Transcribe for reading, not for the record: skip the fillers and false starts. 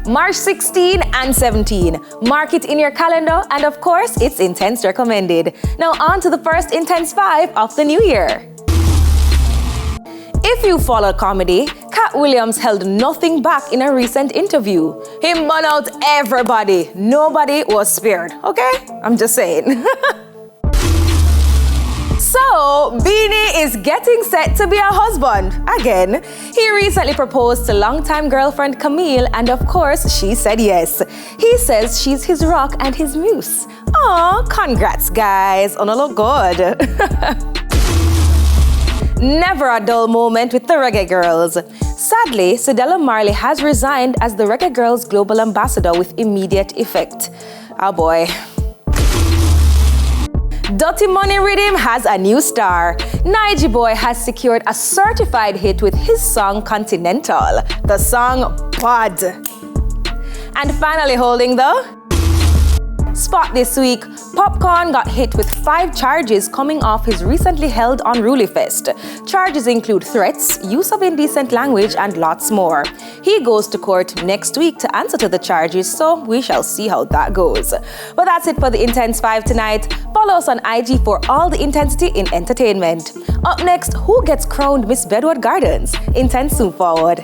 March 16 and 17. Mark it in your calendar, and of course, it's Intense recommended. Now on to the first Intense 5 of the new year. If you follow comedy, Cat Williams held nothing back in a recent interview. He won out everybody. Nobody was spared, okay? I'm just saying. So, Beanie is getting set to be a husband again. He recently proposed to longtime girlfriend Camille, and of course, she said yes. He says she's his rock and his muse. Aw, congrats, guys. On a look good. Never a dull moment with the Reggae Girls. Sadly, Cedella Marley has resigned as the Reggae Girls Global Ambassador with immediate effect. Oh boy. Dirty Money Rhythm has a new star. Nige Boy has secured a certified hit with his song Continental, the song Pod. And finally holding the spot this week, Popcorn got hit with 5 charges coming off his recently held Unruly Fest. Charges include threats, use of indecent language, and lots more. He goes to court next week to answer to the charges, so we shall see how that goes. But that's it for the Intense 5 tonight. Follow us on IG for all the intensity in entertainment. Up next, who gets crowned Miss Bedward Gardens? Intense soon forward.